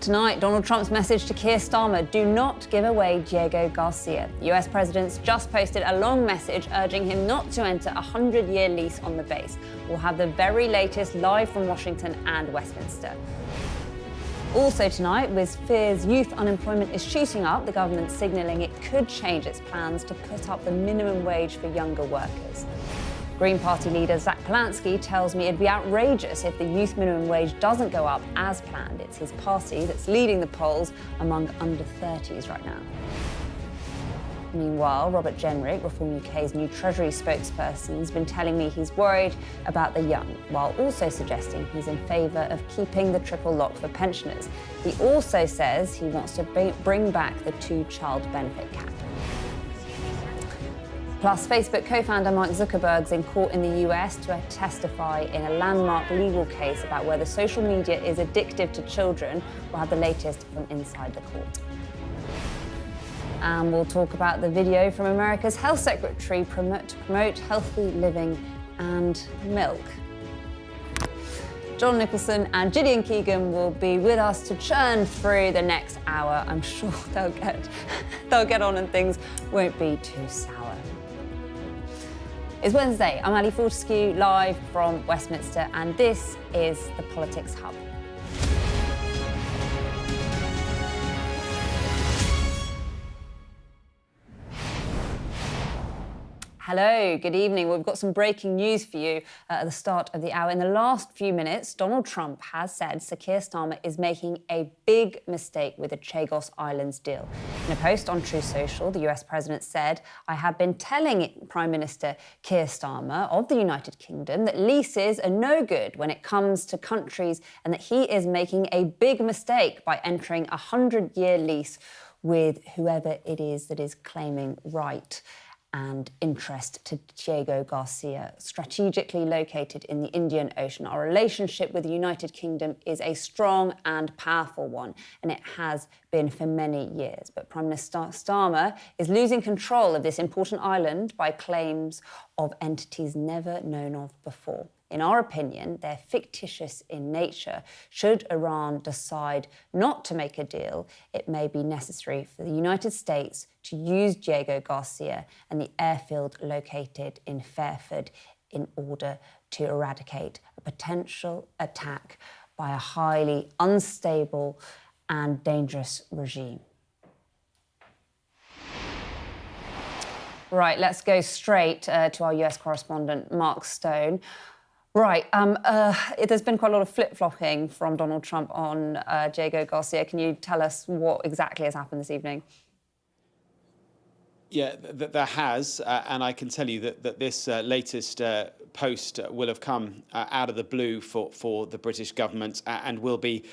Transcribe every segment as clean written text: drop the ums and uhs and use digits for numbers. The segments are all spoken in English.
Tonight, Donald Trump's message to Keir Starmer: do not give away Diego Garcia. The US president's just posted a long message urging him not to enter a 100-year lease on the base. We'll have the very latest live from Washington and Westminster. Also tonight, with fears youth unemployment is shooting up, the government signalling it could change its plans to put up the minimum wage for younger workers. Green Party leader Zach Polansky tells me it'd be outrageous if the youth minimum wage doesn't go up as planned. It's his party that's leading the polls among under-30s right now. Meanwhile, Robert Jenrick, Reform UK's new Treasury spokesperson, has been telling me he's worried about the young, while also suggesting he's in favour of keeping the triple lock for pensioners. He also says he wants to bring back the two-child benefit cap. Plus, Facebook co-founder Mark Zuckerberg's in court in the US to testify in a landmark legal case about whether social media is addictive to children. We'll have the latest from inside the court. And we'll talk about the video from America's health secretary to promote healthy living and milk. John Nicholson and Gillian Keegan will be with us to churn through the next hour. I'm sure they'll get on and things won't be too sour. It's Wednesday. I'm Ali Fortescue, live from Westminster, and this is the Politics Hub. Hello, good evening. We've got some breaking news for you at the start of the hour. In the last few minutes, Donald Trump has said Sir Keir Starmer is making a big mistake with the Chagos Islands deal. In a post on True Social, the US president said, "I have been telling Prime Minister Keir Starmer of the United Kingdom that leases are no good when it comes to countries and that he is making a big mistake by entering a 100-year lease with whoever it is that is claiming right and interest to Diego Garcia, strategically located in the Indian Ocean. Our relationship with the United Kingdom is a strong and powerful one, and it has been for many years. But Prime Minister Starmer is losing control of this important island by claims of entities never known of before. In our opinion, they're fictitious in nature. Should Iran decide not to make a deal, it may be necessary for the United States to use Diego Garcia and the airfield located in Fairford in order to eradicate a potential attack by a highly unstable and dangerous regime." Right, let's go straight to our US correspondent, Mark Stone. Right, there's been quite a lot of flip-flopping from Donald Trump on Diego Garcia. Can you tell us what exactly has happened this evening? Yeah, there has, and I can tell you that this latest post will have come out of the blue for the British government and will be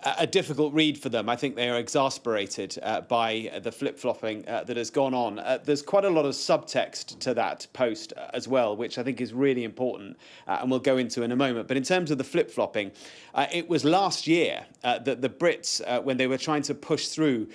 a difficult read for them. I think they are exasperated by the flip-flopping that has gone on. There's quite a lot of subtext to that post as well, which I think is really important, and we'll go into in a moment. But in terms of the flip-flopping, it was last year that the Brits, when they were trying to push through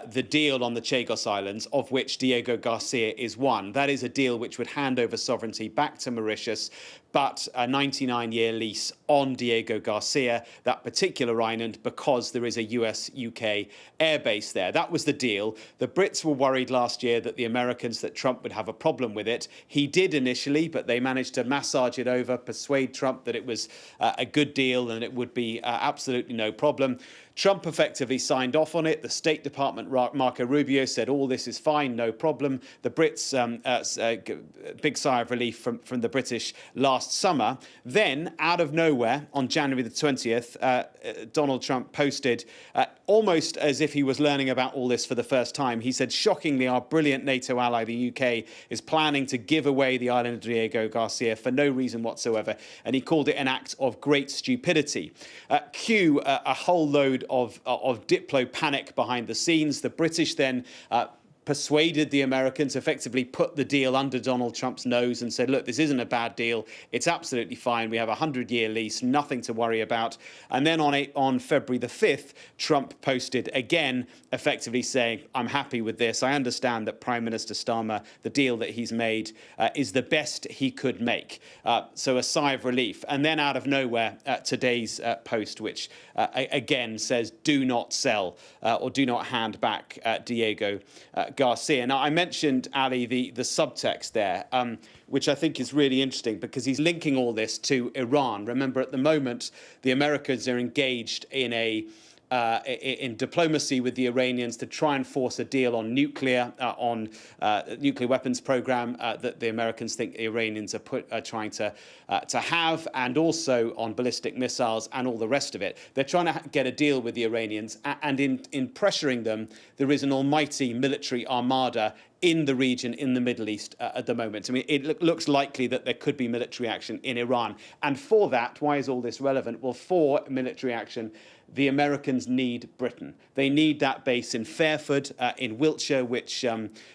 the deal on the Chagos Islands, of which Diego Garcia is one. That is a deal which would hand over sovereignty back to Mauritius, but a 99-year lease on Diego Garcia, that particular island, because there is a US-UK airbase there. That was the deal. The Brits were worried last year that the Americans, that Trump would have a problem with it. He did initially, but they managed to massage it over, persuade Trump that it was a good deal and it would be absolutely no problem. Trump effectively signed off on it. The State Department, Marco Rubio, said all this is fine, no problem. The Brits, big sigh of relief from the British last summer. Then, out of nowhere, on January the 20th, Donald Trump posted, almost as if he was learning about all this for the first time. He said, shockingly, our brilliant NATO ally, the UK, is planning to give away the island of Diego Garcia for no reason whatsoever. And he called it an act of great stupidity. Cue a whole load of Diplo panic behind the scenes. The British then persuaded the Americans, effectively put the deal under Donald Trump's nose and said, look, this isn't a bad deal. It's absolutely fine. We have a 100-year lease, nothing to worry about. And then on February the 5th, Trump posted again, effectively saying, I'm happy with this. I understand that Prime Minister Starmer, the deal that he's made is the best he could make. So a sigh of relief. And then out of nowhere, today's post, which again says, do not sell or do not hand back Diego Garcia. Now, I mentioned, Ali, the subtext there, which I think is really interesting because he's linking all this to Iran. Remember, at the moment, the Americans are engaged in in diplomacy with the Iranians to try and force a deal on nuclear weapons program that the Americans think the Iranians are trying to have, and also on ballistic missiles and all the rest of it. They're trying to get a deal with the Iranians, and in pressuring them, there is an almighty military armada in the region, in the Middle East at the moment. I mean, it looks likely that there could be military action in Iran. And for that, why is all this relevant? Well, for military action, the Americans need Britain. They need that base in Fairford, in Wiltshire, which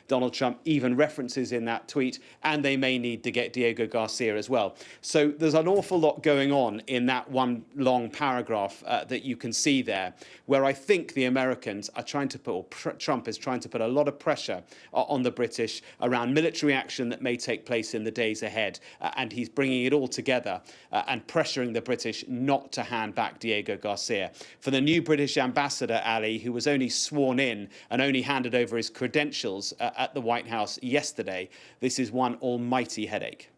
Donald Trump even references in that tweet, and they may need to get Diego Garcia as well. So there's an awful lot going on in that one long paragraph that you can see there, where I think the Americans are trying to put, or Trump is trying to put a lot of pressure on the British around military action that may take place in the days ahead. And he's bringing it all together and pressuring the British not to hand back Diego Garcia. For the new British ambassador, Ali, who was only sworn in and only handed over his credentials at the White House yesterday, this is one almighty headache.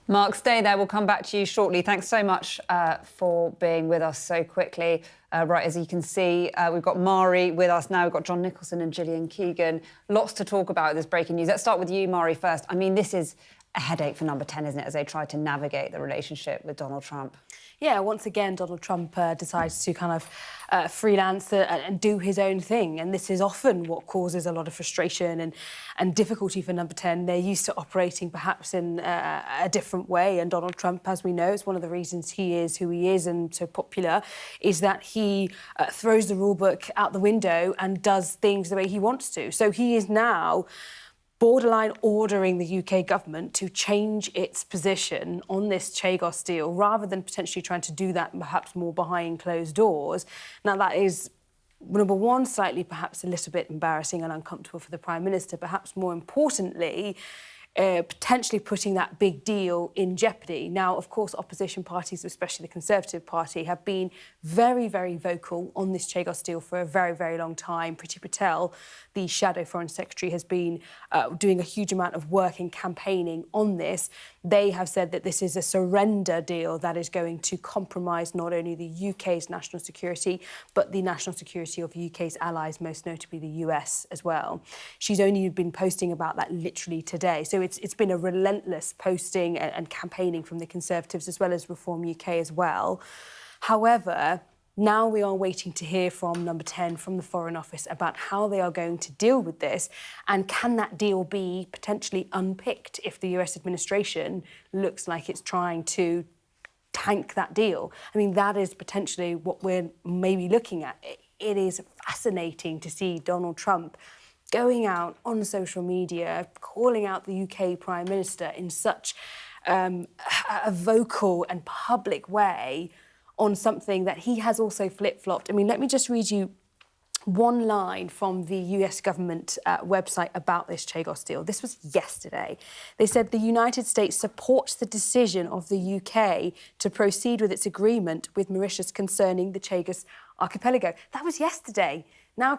Mark, stay there. We'll come back to you shortly. Thanks so much for being with us so quickly. Right, as you can see, we've got Mari with us now. We've got John Nicholson and Gillian Keegan. Lots to talk about this breaking news. Let's start with you, Mari, first. I mean, this is a headache for Number 10, isn't it, as they try to navigate the relationship with Donald Trump? Yeah, once again, Donald Trump decides to kind of freelance and do his own thing. And this is often what causes a lot of frustration and difficulty for Number 10. They're used to operating perhaps in a different way. And Donald Trump, as we know, is one of the reasons he is who he is and so popular, is that he throws the rule book out the window and does things the way he wants to. So he is now borderline ordering the UK government to change its position on this Chagos deal, rather than potentially trying to do that perhaps more behind closed doors. Now, that is, number one, slightly perhaps a little bit embarrassing and uncomfortable for the Prime Minister. Perhaps more importantly, potentially putting that big deal in jeopardy. Now, of course, opposition parties, especially the Conservative Party, have been very, very vocal on this Chagos deal for a very, very long time. Priti Patel, the Shadow Foreign Secretary, has been doing a huge amount of work in campaigning on this. They have said that this is a surrender deal that is going to compromise not only the UK's national security, but the national security of the UK's allies, most notably the US as well. She's only been posting about that literally today. So it's been a relentless posting and campaigning from the Conservatives as well as Reform UK as well. However, now we are waiting to hear from Number 10, from the Foreign Office, about how they are going to deal with this, and can that deal be potentially unpicked if the US administration looks like it's trying to tank that deal. I mean, that is potentially what we're maybe looking at. It is fascinating to see Donald Trump going out on social media, calling out the UK Prime Minister in such a vocal and public way on something that he has also flip-flopped. I mean, let me just read you one line from the US government website about this Chagos deal. This was yesterday. They said the United States supports the decision of the UK to proceed with its agreement with Mauritius concerning the Chagos archipelago. That was yesterday. Now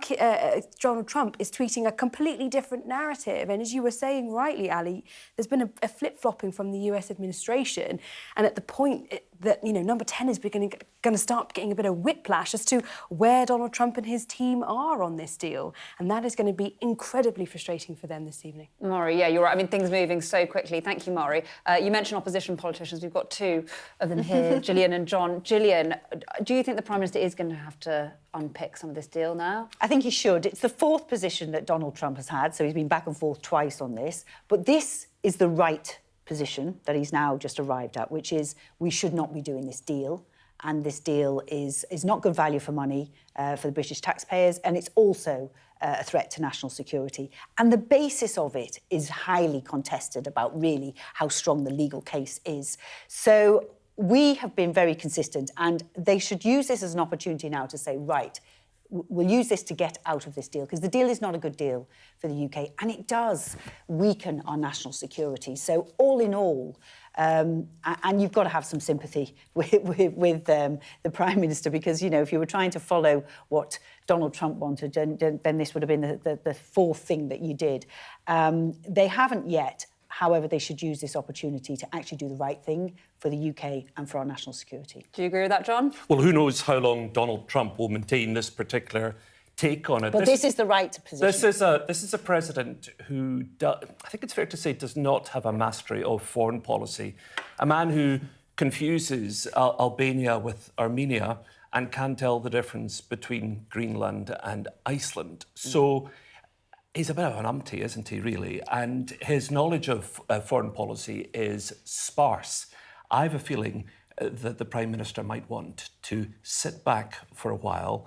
Donald Trump is tweeting a completely different narrative. And as you were saying rightly, Ali, there's been a flip-flopping from the US administration. And at the point that, Number 10 is going to start getting a bit of whiplash as to where Donald Trump and his team are on this deal. And that is going to be incredibly frustrating for them this evening. Maury, yeah, you're right. I mean, things moving so quickly. Thank you, Maury. You mentioned opposition politicians. We've got two of them here, Gillian and John. Gillian, do you think the Prime Minister is going to have to unpick some of this deal now? I think he should. It's the fourth position that Donald Trump has had, so he's been back and forth twice on this. But this is the right position that he's now just arrived at, which is we should not be doing this deal. And this deal is not good value for money for the British taxpayers, and it's also a threat to national security. And the basis of it is highly contested about really how strong the legal case is. So we have been very consistent, and they should use this as an opportunity now to say, right, we'll use this to get out of this deal, because the deal is not a good deal for the UK, and it does weaken our national security. So all in all, and you've got to have some sympathy with the Prime Minister, because, you know, if you were trying to follow what Donald Trump wanted, then this would have been the fourth thing that you did. They haven't yet. However, they should use this opportunity to actually do the right thing for the UK and for our national security. Do you agree with that, John? Well, who knows how long Donald Trump will maintain this particular take on it. But this is the right position. This is a president who, I think it's fair to say, does not have a mastery of foreign policy. A man who confuses Albania with Armenia and can't tell the difference between Greenland and Iceland. So he's a bit of an umpty, isn't he, really? And his knowledge of foreign policy is sparse. I have a feeling that the Prime Minister might want to sit back for a while,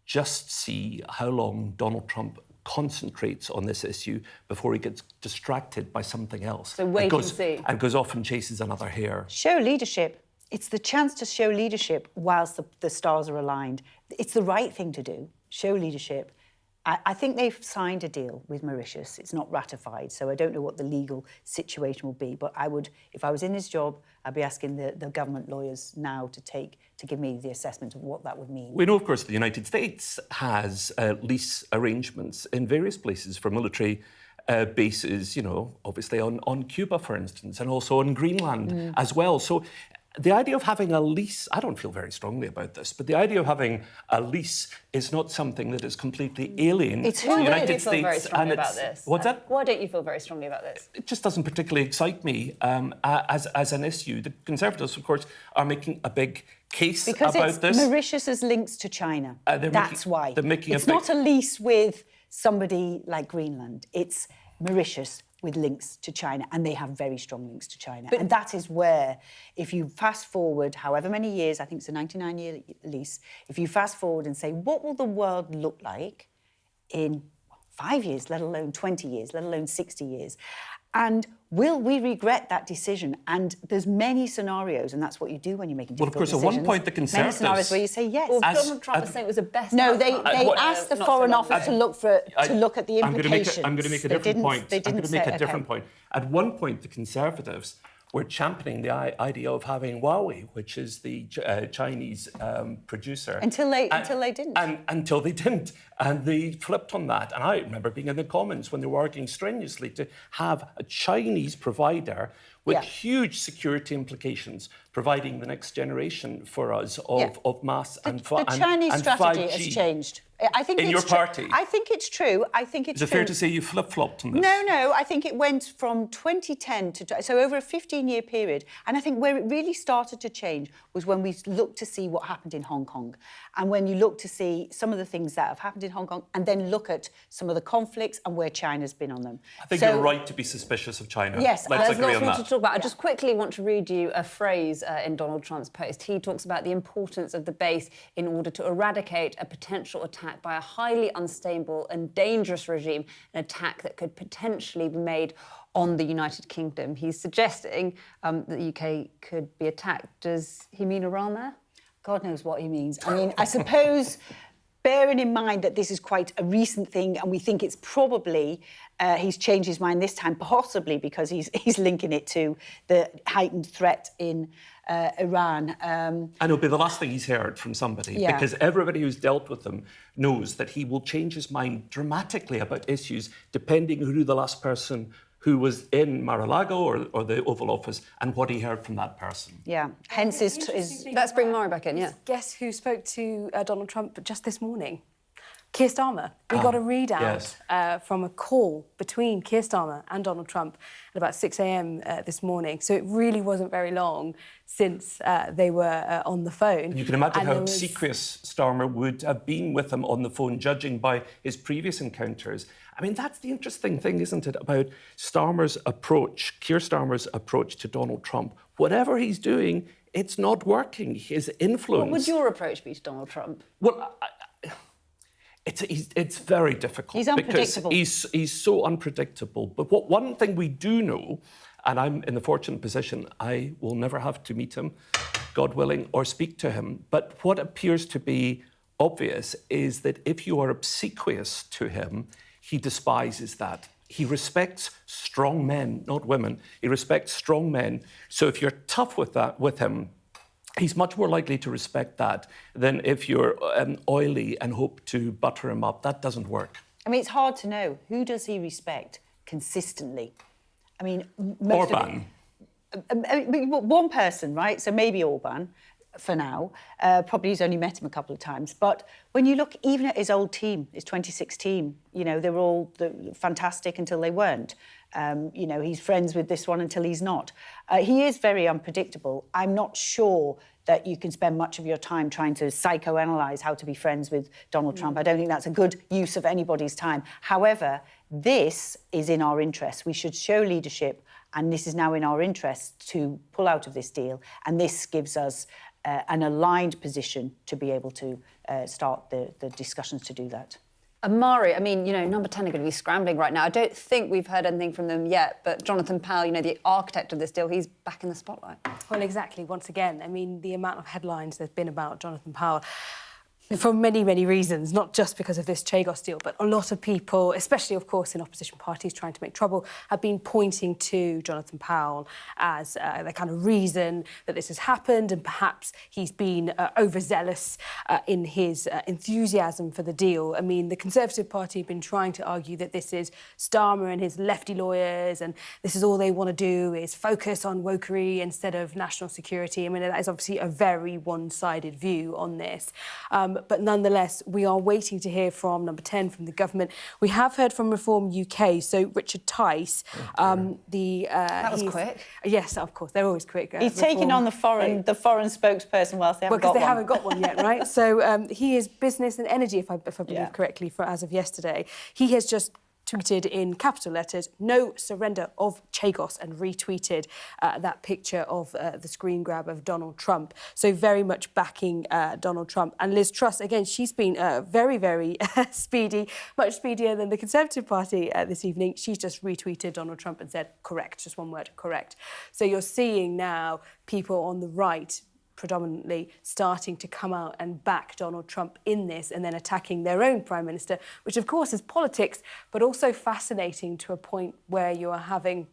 just see how long Donald Trump concentrates on this issue before he gets distracted by something else. So wait and see. And goes off and chases another hare. Show leadership. It's the chance to show leadership whilst the stars are aligned. It's the right thing to do. Show leadership. I think they've signed a deal with Mauritius. It's not ratified, so I don't know what the legal situation will be. But I would, if I was in this job, I'd be asking the government lawyers now to give me the assessment of what that would mean. We know, of course, the United States has lease arrangements in various places for military bases, you know, obviously on Cuba, for instance, and also on Greenland as well. So the idea of having a lease, I don't feel very strongly about this, but the idea of having a lease is not something that is completely alien to the United States. Why don't you feel very strongly about this? What's that? Why don't you feel very strongly about this? It just doesn't particularly excite me as an issue. The Conservatives, of course, are making a big case because about it's this. Mauritius's links to China. That's why. They're making it's not a lease with somebody like Greenland. It's Mauritius with links to China, and they have very strong links to China. And that is where, if you fast forward however many years, I think it's a 99-year lease, if you fast forward and say, what will the world look like in 5 years, let alone 20 years, let alone 60 years? And will we regret that decision? And there's many scenarios, and that's what you do when you're making difficult decisions. Well, of course, at one point, the Conservatives... Many scenarios where you say yes. Well, Donald Trump was saying it was the best No, outcome. they asked the Foreign Office to look at the implications. I'm going to make a different point. They didn't say, point. At one point, the Conservatives were championing the idea of having Huawei, which is the Chinese producer. Until they didn't. Until they didn't. And they flipped on that. And I remember being in the Commons when they were working strenuously to have a Chinese provider with huge security implications, providing the next generation for us of mass and 5G. The Chinese strategy has changed. I think in your party? I think it's true. I think it's true. Is it fair to say you flip-flopped on this? No. I think it went from 2010 to... So over a 15-year period. And I think where it really started to change was when we looked to see what happened in Hong Kong. And when you look to see some of the things that have happened in Hong Kong, and then look at some of the conflicts and where China's been on them. I think you're right to be suspicious of China. Yes. Let's agree on that. There's lots more to talk about. I just quickly want to read you a phrase in Donald Trump's post. He talks about the importance of the base in order to eradicate a potential attack by a highly unstable and dangerous regime, an attack that could potentially be made on the United Kingdom. He's suggesting that the UK could be attacked. Does he mean Iran there? God knows what he means. I mean, I suppose... Bearing in mind that this is quite a recent thing, and we think it's probably he's changed his mind this time, possibly because he's linking it to the heightened threat in Iran. And it'll be the last thing he's heard from somebody, because everybody who's dealt with him knows that he will change his mind dramatically about issues depending who the last person who was in Mar-a-Lago or the Oval Office and what he heard from that person. Yeah, hence his... Let's bring Mari back in, Guess who spoke to Donald Trump just this morning? Keir Starmer. We got a readout from a call between Keir Starmer and Donald Trump at about 6 a.m. This morning. So it really wasn't very long since they were on the phone. You can imagine how obsequious Starmer would have been with him on the phone, judging by his previous encounters. I mean, that's the interesting thing, isn't it, about Starmer's approach, Keir Starmer's approach to Donald Trump. Whatever he's doing, it's not working. His influence... What would your approach be to Donald Trump? Well, It's very difficult. He's unpredictable. Because he's so unpredictable. But one thing we do know, and I'm in the fortunate position, I will never have to meet him, God willing, or speak to him. But what appears to be obvious is that if you are obsequious to him, he despises that. He respects strong men, not women. He respects strong men. So if you're tough with him, he's much more likely to respect that than if you're oily and hope to butter him up. That doesn't work. I mean, it's hard to know. Who does he respect consistently? I mean, Orban. One person, right? So maybe Orban for now. Probably he's only met him a couple of times. But when you look even at his old team, his 2016, you know, they were all fantastic until they weren't. You know, he's friends with this one until he's not. He is very unpredictable. I'm not sure that you can spend much of your time trying to psychoanalyse how to be friends with Donald Trump. I don't think that's a good use of anybody's time. However, this is in our interest. We should show leadership, and this is now in our interest to pull out of this deal. And this gives us an aligned position to be able to start the discussions to do that. Mari, I mean, you know, Number 10 are going to be scrambling right now. I don't think we've heard anything from them yet, but Jonathan Powell, you know, the architect of this deal, he's back in the spotlight. Well, exactly. Once again, I mean, the amount of headlines there's been about Jonathan Powell, for many, many reasons, not just because of this Chagos deal, but a lot of people, especially, of course, in opposition parties trying to make trouble, have been pointing to Jonathan Powell as the kind of reason that this has happened, and perhaps he's been overzealous in his enthusiasm for the deal. I mean, the Conservative Party have been trying to argue that this is Starmer and his lefty lawyers, and this is all they want to do is focus on wokery instead of national security. I mean, that is obviously a very one-sided view on this. But nonetheless, we are waiting to hear from Number 10, from the government. We have heard from Reform UK, so Richard Tice. That was quick. Yes, of course, they're always quick. He's taking on the foreign spokesperson whilst they haven't got one. Because they haven't got one yet, right? So he is business and energy, if I believe correctly, as of yesterday. He has just tweeted in capital letters, "No surrender of Chagos," and retweeted that picture of the screen grab of Donald Trump. So very much backing Donald Trump. And Liz Truss, again, she's been very, very speedy, much speedier than the Conservative Party this evening. She's just retweeted Donald Trump and said, correct, just one word, correct. So you're seeing now people on the right predominantly starting to come out and back Donald Trump in this, and then attacking their own Prime Minister, which of course is politics, but also fascinating to a point where you are having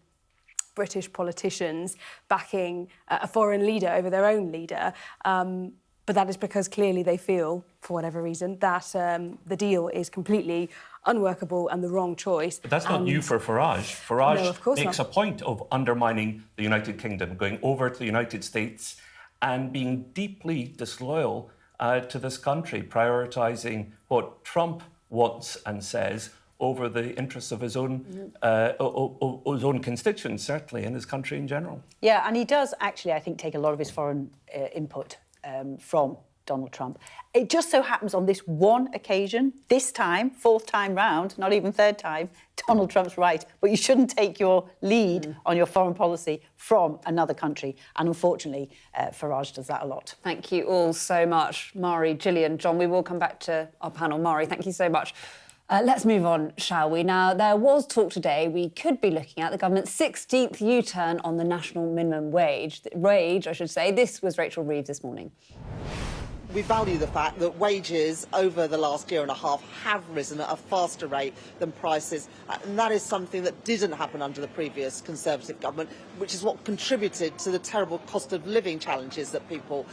British politicians backing a foreign leader over their own leader. But that is because clearly they feel, for whatever reason, that the deal is completely unworkable and the wrong choice. But that's not new for Farage. Farage No, of course makes not. a point of undermining the United Kingdom, going over to the United States and being deeply disloyal to this country, prioritising what Trump wants and says over the interests of his own constituents, certainly, and his country in general. Yeah, and he does actually, I think, take a lot of his foreign input from Donald Trump. It just so happens on this one occasion, this time, fourth time round, not even third time, Donald Trump's right. But you shouldn't take your lead on your foreign policy from another country. And unfortunately, Farage does that a lot. Thank you all so much, Mari, Gillian, John. We will come back to our panel. Mari, thank you so much. Let's move on, shall we? Now, there was talk today we could be looking at the government's 16th U-turn on the national minimum wage. I should say. This was Rachel Reeves this morning. We value the fact that wages over the last year and a half have risen at a faster rate than prices, and that is something that didn't happen under the previous Conservative government, which is what contributed to the terrible cost of living challenges that people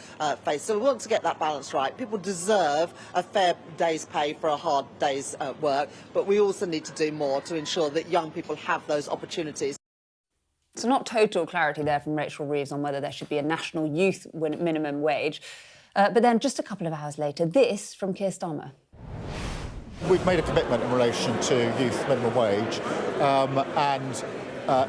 face. So we want to get that balance right. People deserve a fair day's pay for a hard day's work, but we also need to do more to ensure that young people have those opportunities. So not total clarity there from Rachel Reeves on whether there should be a national youth minimum wage. But then just a couple of hours later, this from Keir Starmer. We've made a commitment in relation to youth minimum wage.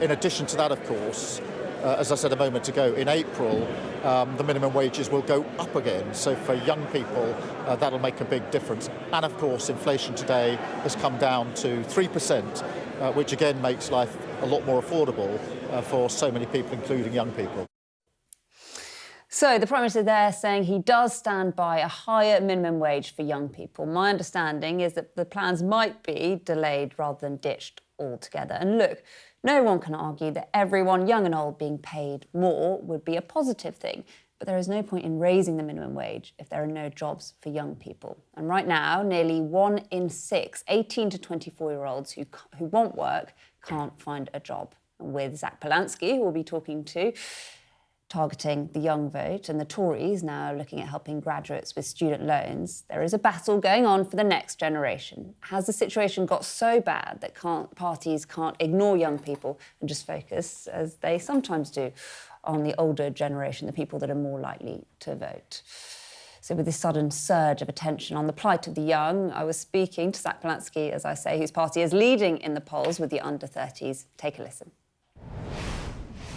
In addition to that, of course, as I said a moment ago, in April, the minimum wages will go up again. So for young people, that'll make a big difference. And of course, inflation today has come down to 3%, which again makes life a lot more affordable for so many people, including young people. So the Prime Minister there saying he does stand by a higher minimum wage for young people. My understanding is that the plans might be delayed rather than ditched altogether. And look, no one can argue that everyone, young and old, being paid more would be a positive thing. But there is no point in raising the minimum wage if there are no jobs for young people. And right now, nearly 1 in 6 18 to 24-year-olds who want work can't find a job. And with Zach Polanski, who we'll be talking to, targeting the young vote, and the Tories now looking at helping graduates with student loans, there is a battle going on for the next generation. Has the situation got so bad that parties can't ignore young people and just focus, as they sometimes do, on the older generation, the people that are more likely to vote? So with this sudden surge of attention on the plight of the young, I was speaking to Zach Polanski, as I say, whose party is leading in the polls with the under-30s. Take a listen.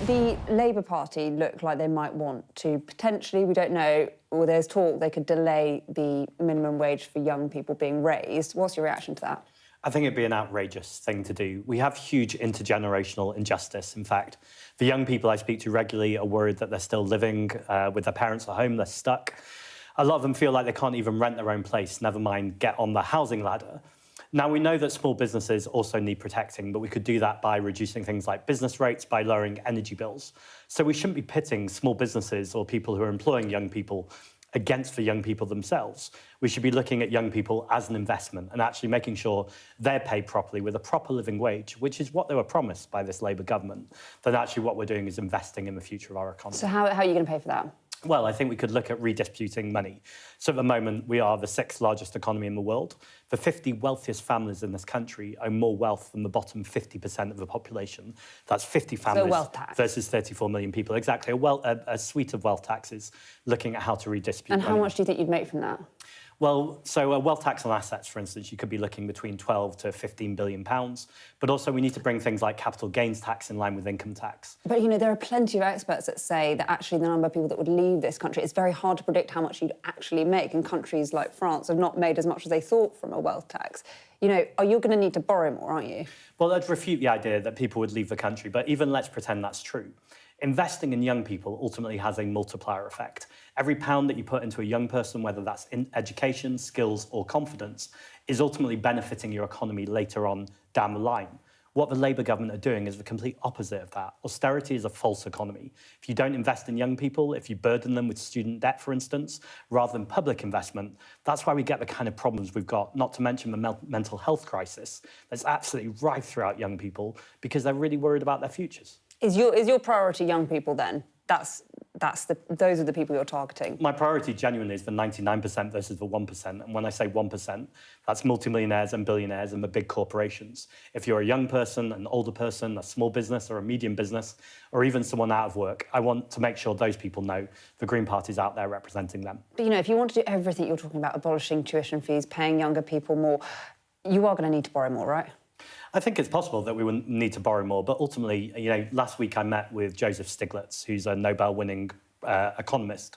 The Labour Party look like they might want to potentially, we don't know, or there's talk they could delay the minimum wage for young people being raised. What's your reaction to that? I think it'd be an outrageous thing to do. We have huge intergenerational injustice. In fact, the young people I speak to regularly are worried that they're still living with their parents at home, they're stuck. A lot of them feel like they can't even rent their own place, never mind get on the housing ladder. Now, we know that small businesses also need protecting, but we could do that by reducing things like business rates, by lowering energy bills. So we shouldn't be pitting small businesses or people who are employing young people against the young people themselves. We should be looking at young people as an investment and actually making sure they're paid properly with a proper living wage, which is what they were promised by this Labour government. Then actually what we're doing is investing in the future of our economy. So how are you going to pay for that? Well, I think we could look at redistributing money. So at the moment, we are the 6th largest economy in the world. The 50 wealthiest families in this country own more wealth than the bottom 50% of the population. That's 50 families versus 34 million people. Exactly, a suite of wealth taxes looking at how to redistribute And money. how much do you think you'd make from that? Well, so a wealth tax on assets, for instance, you could be looking between 12 to 15 billion pounds. But also we need to bring things like capital gains tax in line with income tax. But, you know, there are plenty of experts that say that actually the number of people that would leave this country, it's very hard to predict how much you'd actually make. And countries like France have not made as much as they thought from a wealth tax. You know, you're going to need to borrow more, aren't you? Well, I'd refute the idea that people would leave the country, but even let's pretend that's true. Investing in young people ultimately has a multiplier effect. Every pound that you put into a young person, whether that's in education, skills or confidence, is ultimately benefiting your economy later on down the line. What the Labour government are doing is the complete opposite of that. Austerity is a false economy. If you don't invest in young people, if you burden them with student debt, for instance, rather than public investment, that's why we get the kind of problems we've got, not to mention the mental health crisis that's absolutely rife throughout young people because they're really worried about their futures. Is your priority young people then? Those are the people you're targeting? My priority genuinely is the 99% versus the 1%. And when I say 1%, that's multimillionaires and billionaires and the big corporations. If you're a young person, an older person, a small business or a medium business, or even someone out of work, I want to make sure those people know the Green Party's out there representing them. But, you know, if you want to do everything you're talking about, abolishing tuition fees, paying younger people more, you are going to need to borrow more, right? I think it's possible that we will need to borrow more, but ultimately, you know, last week I met with Joseph Stiglitz, who's a Nobel-winning economist,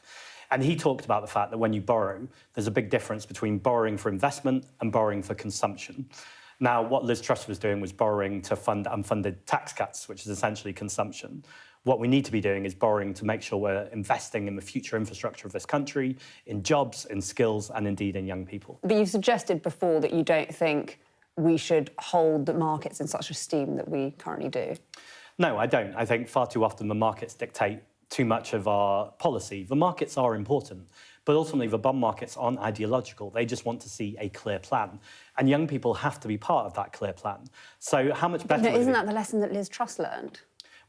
and he talked about the fact that when you borrow, there's a big difference between borrowing for investment and borrowing for consumption. Now, what Liz Truss was doing was borrowing to fund unfunded tax cuts, which is essentially consumption. What we need to be doing is borrowing to make sure we're investing in the future infrastructure of this country, in jobs, in skills, and indeed in young people. But you've suggested before that you don't think we should hold the markets in such esteem that we currently do. No, I don't. I think far too often the markets dictate too much of our policy. The markets are important, but ultimately the bond markets aren't ideological. They just want to see a clear plan. And young people have to be part of that clear plan. So how much better... Isn't that the lesson that Liz Truss learned?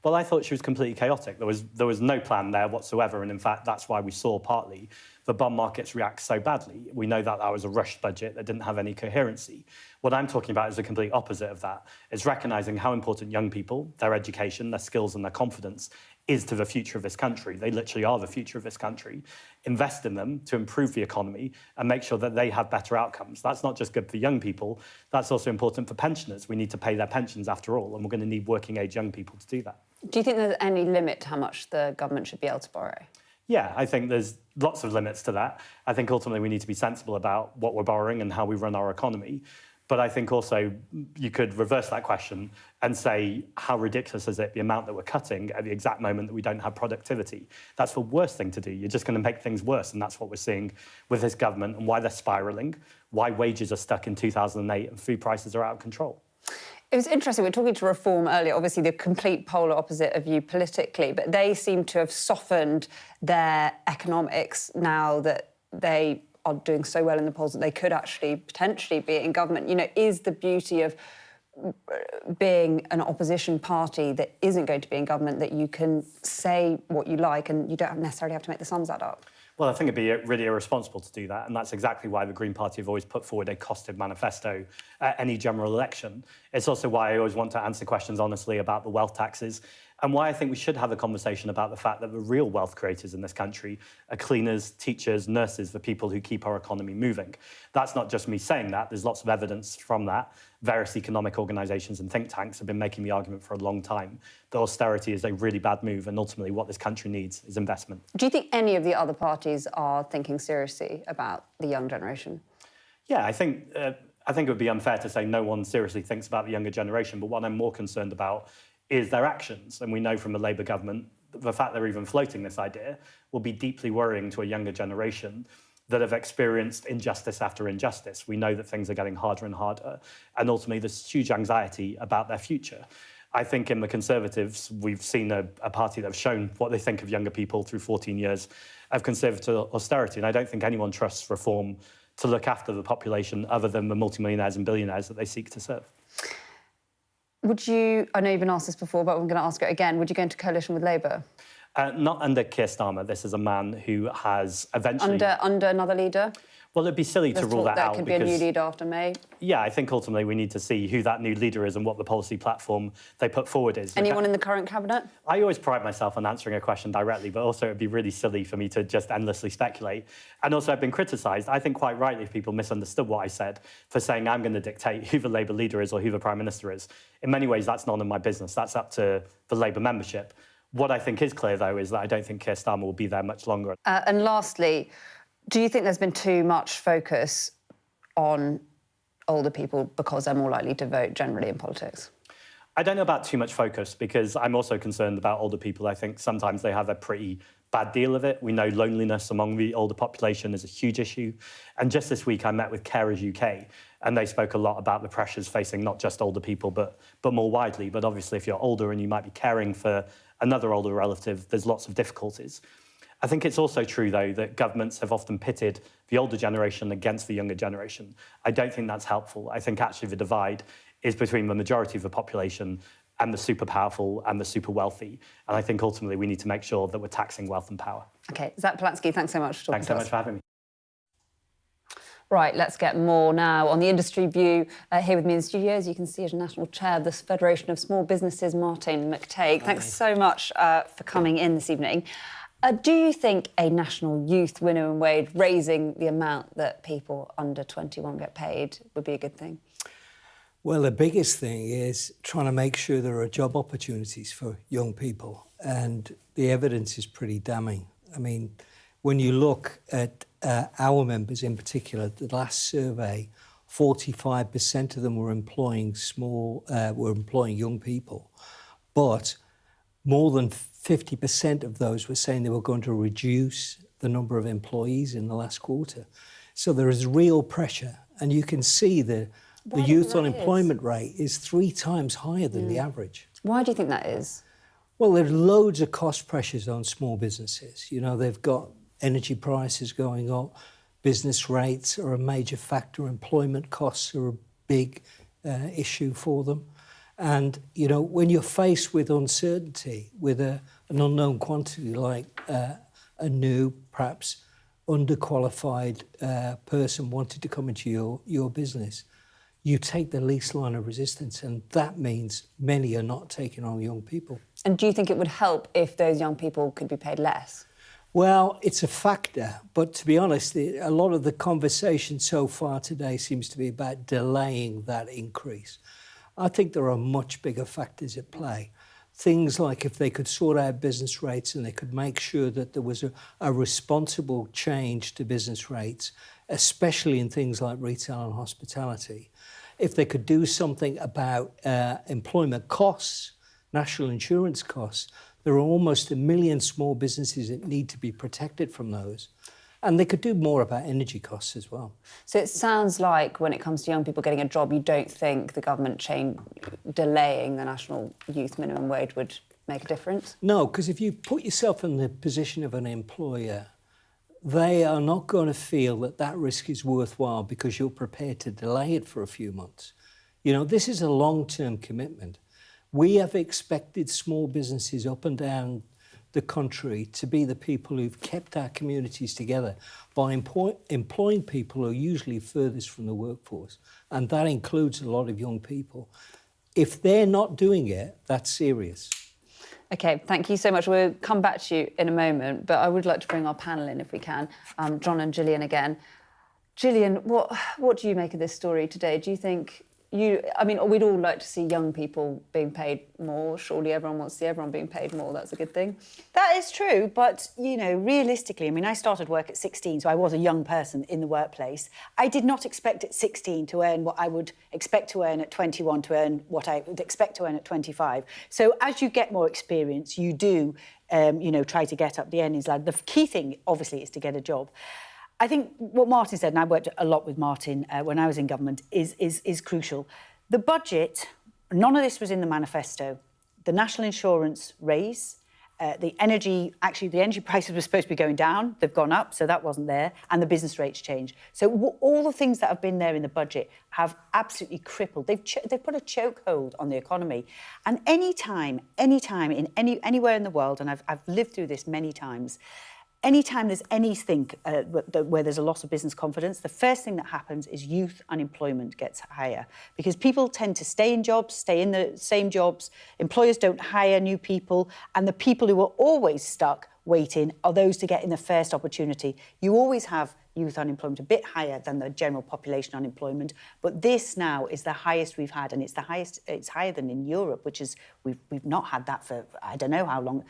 Well, I thought she was completely chaotic. There was no plan there whatsoever. And in fact, that's why we saw partly the bond markets react so badly. We know that that was a rushed budget that didn't have any coherency. What I'm talking about is the complete opposite of that. It's recognising how important young people, their education, their skills and their confidence is to the future of this country. They literally are the future of this country. Invest in them to improve the economy and make sure that they have better outcomes. That's not just good for young people, that's also important for pensioners. We need to pay their pensions after all, and we're going to need working-age young people to do that. Do you think there's any limit to how much the government should be able to borrow? Yeah, I think there's lots of limits to that. I think ultimately we need to be sensible about what we're borrowing and how we run our economy. But I think also you could reverse that question and say, how ridiculous is it, the amount that we're cutting at the exact moment that we don't have productivity? That's the worst thing to do. You're just going to make things worse. And that's what we're seeing with this government and why they're spiralling, why wages are stuck in 2008 and food prices are out of control. It was interesting, we were talking to Reform earlier, obviously the complete polar opposite of you politically, but they seem to have softened their economics now that they are doing so well in the polls that they could actually potentially be in government. You know, is the beauty of being an opposition party that isn't going to be in government that you can say what you like and you don't necessarily have to make the sums add up? Well, I think it'd be really irresponsible to do that, and that's exactly why the Green Party have always put forward a costed manifesto at any general election. It's also why I always want to answer questions honestly about the wealth taxes, and why I think we should have a conversation about the fact that the real wealth creators in this country are cleaners, teachers, nurses, the people who keep our economy moving. That's not just me saying that. There's lots of evidence from that. Various economic organisations and think tanks have been making the argument for a long time that austerity is a really bad move, and ultimately what this country needs is investment. Do you think any of the other parties are thinking seriously about the young generation? Yeah, I think it would be unfair to say no one seriously thinks about the younger generation, but what I'm more concerned about is their actions. And we know from the Labour government, the fact they're even floating this idea will be deeply worrying to a younger generation that have experienced injustice after injustice. We know that things are getting harder and harder, and ultimately there's huge anxiety about their future. I think in the Conservatives, we've seen a party that have shown what they think of younger people through 14 years of Conservative austerity, and I don't think anyone trusts Reform to look after the population other than the multimillionaires and billionaires that they seek to serve. Would you, I know you've been asked this before, but I'm going to ask it again, would you go into coalition with Labour? Not under Keir Starmer. This is a man who has eventually... Under another leader? Well, it'd be silly to rule that out. There could be a new leader after May. Yeah, I think ultimately we need to see who that new leader is and what the policy platform they put forward is. Anyone in the current cabinet? I always pride myself on answering a question directly, but also it'd be really silly for me to just endlessly speculate. And also I've been criticised, I think quite rightly, if people misunderstood what I said, for saying I'm going to dictate who the Labour leader is or who the Prime Minister is. In many ways, that's none of my business. That's up to the Labour membership. What I think is clear, though, is that I don't think Keir Starmer will be there much longer. And lastly, do you think there's been too much focus on older people because they're more likely to vote generally in politics? I don't know about too much focus, because I'm also concerned about older people. I think sometimes they have a pretty bad deal of it. We know loneliness among the older population is a huge issue. And just this week, I met with Carers UK, and they spoke a lot about the pressures facing not just older people, but more widely. But obviously, if you're older and you might be caring for another older relative, there's lots of difficulties. I think it's also true, though, that governments have often pitted the older generation against the younger generation. I don't think that's helpful. I think actually the divide is between the majority of the population and the super powerful and the super wealthy. And I think ultimately we need to make sure that we're taxing wealth and power. OK, Zach Polansky, thanks so much for talking to us. Thanks so much for having me. Right, let's get more now on the industry view. Here with me in the studio, as you can see, as National Chair of the Federation of Small Businesses, Martin McTague. Thanks so much for coming in this evening. Do you think a national youth minimum wage, raising the amount that people under 21 get paid, would be a good thing? Well, the biggest thing is trying to make sure there are job opportunities for young people, and the evidence is pretty damning. I mean, when you look at our members in particular, the last survey, 45% of them were employing young people, but more than 50% of those were saying they were going to reduce the number of employees in the last quarter. So there is real pressure, and you can see the youth unemployment rate is 3 times higher than the average. Why do you think that is? Well, there's loads of cost pressures on small businesses. You know, they've got energy prices going up, business rates are a major factor, employment costs are a big issue for them. And, you know, when you're faced with uncertainty, with an unknown quantity like a new, perhaps underqualified person wanted to come into your business, you take the least line of resistance, and that means many are not taking on young people. And do you think it would help if those young people could be paid less? Well, it's a factor, but to be honest, a lot of the conversation so far today seems to be about delaying that increase. I think there are much bigger factors at play. Things like if they could sort out business rates and they could make sure that there was a responsible change to business rates, especially in things like retail and hospitality. if they could do something about employment costs, national insurance costs. There are almost 1 million small businesses that need to be protected from those. And they could do more about energy costs as well. So it sounds like when it comes to young people getting a job, you don't think the government delaying the national youth minimum wage would make a difference? No, because if you put yourself in the position of an employer, they are not going to feel that that risk is worthwhile because you're prepared to delay it for a few months. You know, this is a long-term commitment. We have expected small businesses up and down the country to be the people who've kept our communities together by employing people who are usually furthest from the workforce, and that includes a lot of young people. If they're not doing it, that's serious. OK, thank you so much. We'll come back to you in a moment, but I would like to bring our panel in if we can. John and Gillian again. Gillian, what do you make of this story today? Do you think I mean, we'd all like to see young people being paid more. Surely everyone wants to see everyone being paid more. That's a good thing. That is true, but, you know, realistically, I mean, I started work at 16, so I was a young person in the workplace. I did not expect at 16 to earn what I would expect to earn at 21 to earn what I would expect to earn at 25. So as you get more experience, you do, you know, try to get up the earnings ladder. The key thing, obviously, is to get a job. I think what Martin said, and I worked a lot with Martin when I was in government, is crucial. The budget, none of this was in the manifesto. The national insurance raise, the energy prices were supposed to be going down. They've gone up, so that wasn't there. And the business rates change. So all the things that have been there in the budget have absolutely crippled. They've put a chokehold on the economy. And anytime, in anywhere in the world, and I've lived through this many times, anytime there's anything where there's a loss of business confidence, the first thing that happens is youth unemployment gets higher because people tend to stay in the same jobs, employers don't hire new people, and the people who are always stuck waiting are those to get in the first opportunity. You always have youth unemployment a bit higher than the general population unemployment, but this now is the highest we've had, and it's the highest. It's higher than in Europe, which is we've not had that for I don't know how long,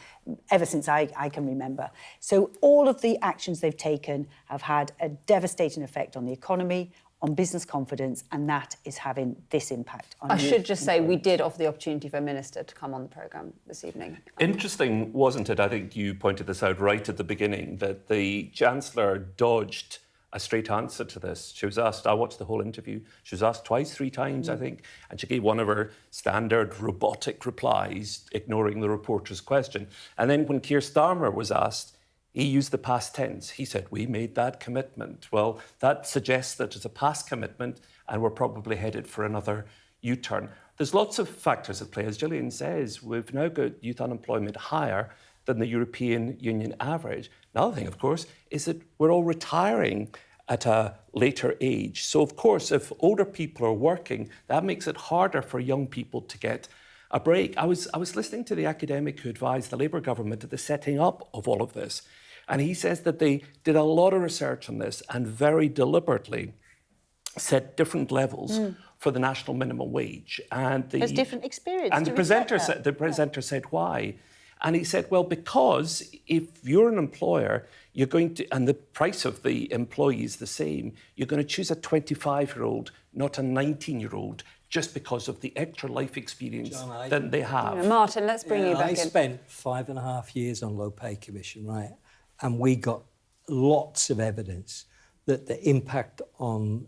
ever since I can remember. So all of the actions they've taken have had a devastating effect on the economy, on business confidence, and that is having this impact on I should just say we did offer the opportunity for a minister to come on the programme this evening. Interesting, wasn't it? I think you pointed this out right at the beginning, that the Chancellor dodged a straight answer to this. She was asked, I watched the whole interview, she was asked twice, 3 times, I think, and she gave one of her standard robotic replies, ignoring the reporter's question. And then when Keir Starmer was asked, he used the past tense. He said, we made that commitment. Well, that suggests that it's a past commitment and we're probably headed for another U-turn. There's lots of factors at play. As Gillian says, we've now got youth unemployment higher than the European Union average. Another thing, of course, is that we're all retiring at a later age. So, of course, if older people are working, that makes it harder for young people to get a break. I was listening to the academic who advised the Labour government at the setting up of all of this, and he says that they did a lot of research on this and very deliberately set different levels for the national minimum wage. And there's different experience. And the presenter said why. And he said, well, because if you're an employer, you're going to, and the price of the employee is the same, you're going to choose a 25-year-old, not a 19-year-old, just because of the extra life experience that they have. Martin, let's bring you back in. I spent 5.5 years on Low Pay Commission, right? And we got lots of evidence that the impact on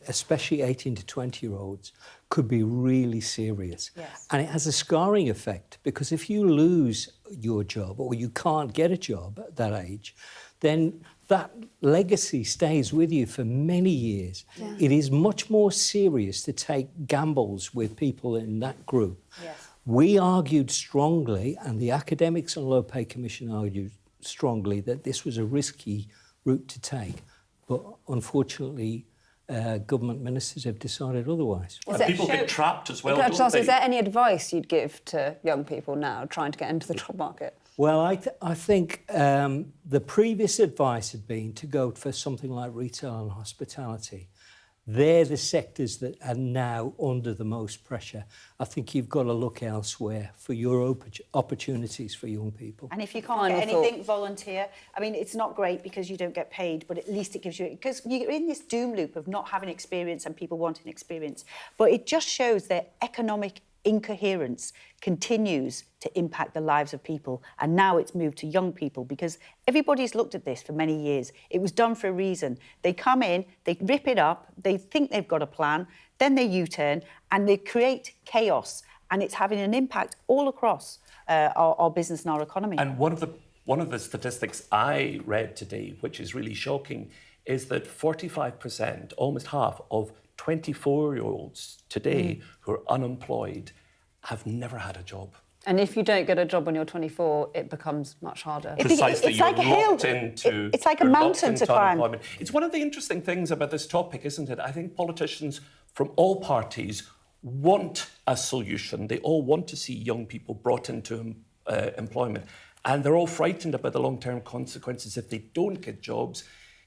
especially 18 to 20-year-olds could be really serious. Yes. And it has a scarring effect, because if you lose your job or you can't get a job at that age, then that legacy stays with you for many years. Yeah. It is much more serious to take gambles with people in that group. Yes. We argued strongly, and the academics on Low Pay Commission argued strongly, that this was a risky route to take. But unfortunately, government ministers have decided otherwise. And people get trapped as well, don't they? Is there any advice you'd give to young people now trying to get into the job market? Well, I think the previous advice had been to go for something like retail and hospitality. they're the sectors that are now under the most pressure. I think you've got to look elsewhere for your opportunities for young people. And if you can't get anything, volunteer. I mean, it's not great because you don't get paid, but at least it gives you... Because you're in this doom loop of not having experience and people wanting experience. But it just shows that economic incoherence continues to impact the lives of people, and now it's moved to young people because everybody's looked at this for many years. It was done for a reason. They come in, they rip it up, they think they've got a plan, then they U-turn and they create chaos, and it's having an impact all across our business and our economy. And one of the statistics I read today, which is really shocking, is that 45%, almost half of 24-year-olds today who are unemployed have never had a job. And if you don't get a job when you're 24, it becomes much harder. Precisely, it's like a hill. It's like a mountain to climb. It's one of the interesting things about this topic, isn't it? I think politicians from all parties want a solution. They all want to see young people brought into employment. And they're all frightened about the long-term consequences if they don't get jobs.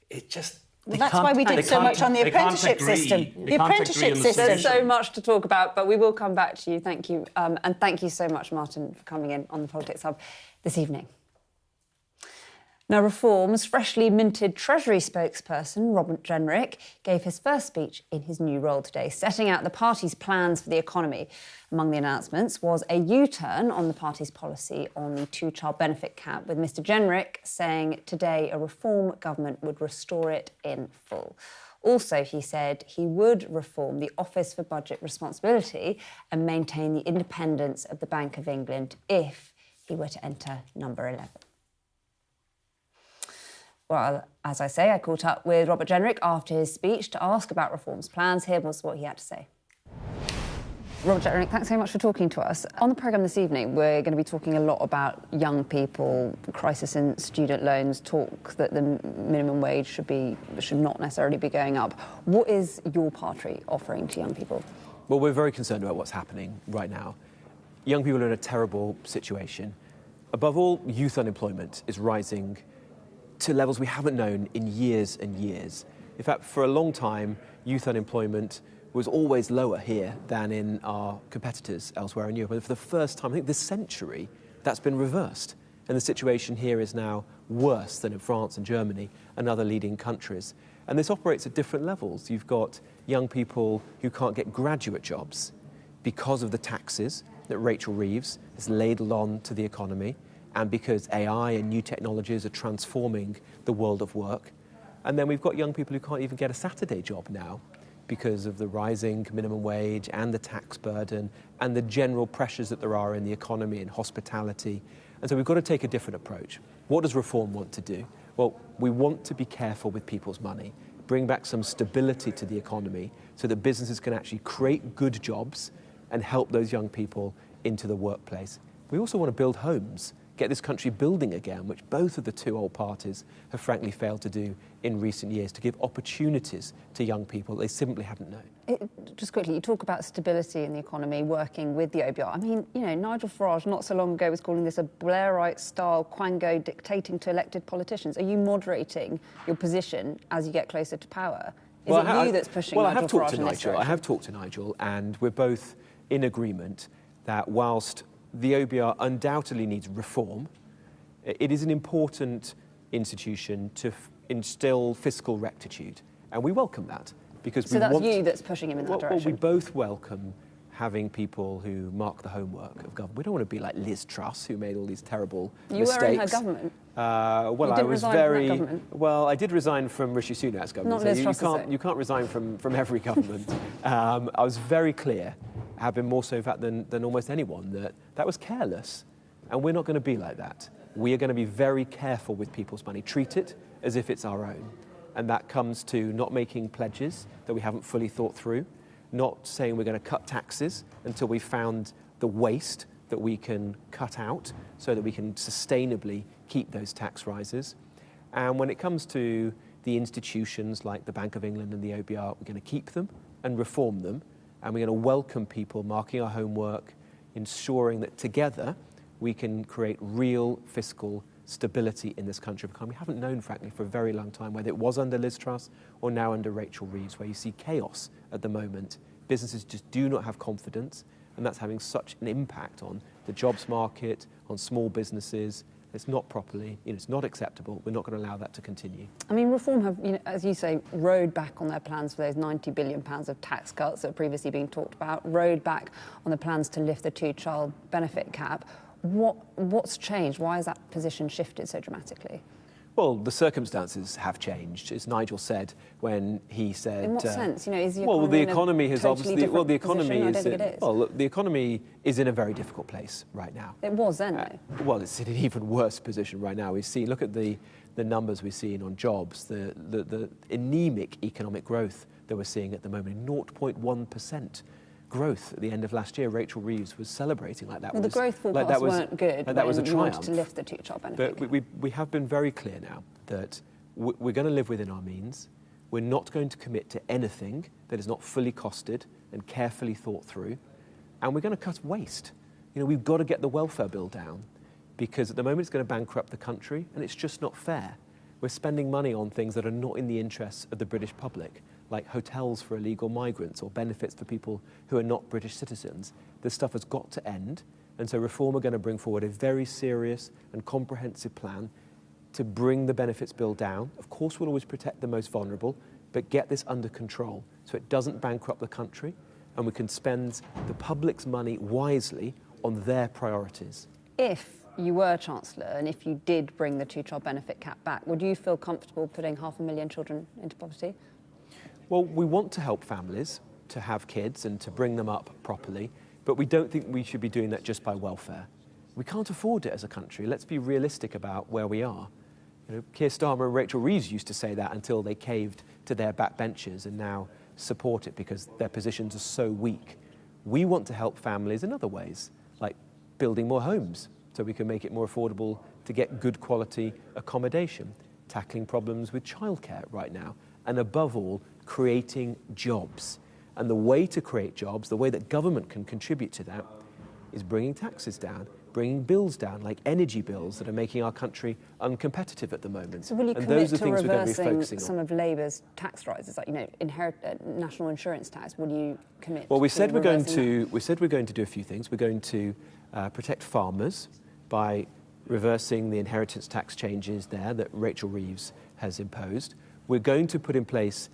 It just... Well, that's why we did so much on the apprenticeship system. The apprenticeship system. There's so much to talk about, but we will come back to you. Thank you. And thank you so much, Martin, for coming in on the Politics Hub this evening. Now, Reform's freshly minted Treasury spokesperson, Robert Jenrick, gave his first speech in his new role today, setting out the party's plans for the economy. Among the announcements was a U-turn on the party's policy on the two-child benefit cap, with Mr Jenrick saying today a Reform government would restore it in full. Also, he said he would reform the Office for Budget Responsibility and maintain the independence of the Bank of England if he were to enter number 11. Well, as I say, I caught up with Robert Jenrick after his speech to ask about Reform's plans. Here was what he had to say. Robert Jenrick, thanks so much for talking to us. On the programme this evening, we're going to be talking a lot about young people, crisis in student loans, talk that the minimum wage should not necessarily be going up. What is your party offering to young people? Well, we're very concerned about what's happening right now. Young people are in a terrible situation. Above all, youth unemployment is rising to levels we haven't known in years and years. In fact, for a long time, youth unemployment was always lower here than in our competitors elsewhere in Europe. But for the first time, I think this century, that's been reversed. And the situation here is now worse than in France and Germany and other leading countries. And this operates at different levels. You've got young people who can't get graduate jobs because of the taxes that Rachel Reeves has ladled on to the economy, and because AI and new technologies are transforming the world of work. And then we've got young people who can't even get a Saturday job now because of the rising minimum wage and the tax burden and the general pressures that there are in the economy and hospitality. And so we've got to take a different approach. What does Reform want to do? Well, we want to be careful with people's money, bring back some stability to the economy so that businesses can actually create good jobs and help those young people into the workplace. We also want to build homes, get this country building again, which both of the two old parties have frankly failed to do in recent years, to give opportunities to young people they simply haven't known. Just quickly, you talk about stability in the economy, working with the OBR. I mean, you know, Nigel Farage not so long ago was calling this a Blairite-style quango dictating to elected politicians. Are you moderating your position as you get closer to power? Is it you that's pushing Nigel Farage in this direction? I have talked to Nigel, and we're both in agreement that whilst the OBR undoubtedly needs reform, it is an important institution to instill fiscal rectitude, and we welcome that because so that's you that's pushing him in that direction. Well, we both welcome having people who mark the homework of government. We don't want to be like Liz Truss, who made all these terrible mistakes. You were in her government. Well, I was very well. I did resign from Rishi Sunak's government. Not Liz Truss, you can't resign from every government. I was very clear, have been more so than almost anyone, that was careless, and we're not going to be like that. We are going to be very careful with people's money, treat it as if it's our own, and that comes to not making pledges that we haven't fully thought through, not saying we're going to cut taxes until we've found the waste that we can cut out so that we can sustainably keep those tax rises. And when it comes to the institutions like the Bank of England and the OBR, we're going to keep them and reform them, and we're going to welcome people marking our homework, ensuring that together we can create real fiscal stability in this country of economy. We haven't known, frankly, for a very long time, whether it was under Liz Truss or now under Rachel Reeves, where you see chaos at the moment. Businesses just do not have confidence, and that's having such an impact on the jobs market, on small businesses. It's not properly, it's not acceptable. We're not going to allow that to continue. I mean, Reform have, as you say, rode back on their plans for those £90 billion of tax cuts that have previously been talked about, rode back on the plans to lift the two-child benefit cap. What's changed? Why has that position shifted so dramatically? Well, the circumstances have changed, as Nigel said when he said. In what sense? Is the economy well, the economy has totally obviously. Well, the position? economy I is. don't think it is. Well, look, the economy is in a very difficult place right now. It was then, though. Well, it's in an even worse position right now. We've seen. Look at the numbers we've seen on jobs. The anemic economic growth that we're seeing at the moment, 0.1%. Growth at the end of last year. Rachel Reeves was celebrating like that. Well, the growth forecasts weren't good. Like that was a when you wanted triumph. to lift the two-child benefit. But we have been very clear now that we're going to live within our means. We're not going to commit to anything that is not fully costed and carefully thought through, and we're going to cut waste. We've got to get the welfare bill down, because at the moment it's going to bankrupt the country, and it's just not fair. We're spending money on things that are not in the interests of the British public, like hotels for illegal migrants or benefits for people who are not British citizens. This stuff has got to end, and so Reform are going to bring forward a very serious and comprehensive plan to bring the benefits bill down. Of course, we'll always protect the most vulnerable, but get this under control so it doesn't bankrupt the country, and we can spend the public's money wisely on their priorities. If you were Chancellor and if you did bring the two-child benefit cap back, would you feel comfortable putting 500,000 children into poverty? Well, we want to help families to have kids and to bring them up properly, but we don't think we should be doing that just by welfare. We can't afford it as a country. Let's be realistic about where we are. Keir Starmer and Rachel Reeves used to say that until they caved to their backbenchers and now support it because their positions are so weak. We want to help families in other ways, like building more homes so we can make it more affordable to get good quality accommodation, tackling problems with childcare right now, and above all, creating jobs. And the way to create jobs, the way that government can contribute to that, is bringing taxes down, bringing bills down, like energy bills that are making our country uncompetitive at the moment. So will you and commit those are to things we're going to be reversing focusing some on. of Labour's tax rises, like national insurance tax? Will you commit? Well, we said to we're going reversing to. We said we're going to do a few things. We're going to protect farmers by reversing the inheritance tax changes there that Rachel Reeves has imposed. We're going to put in place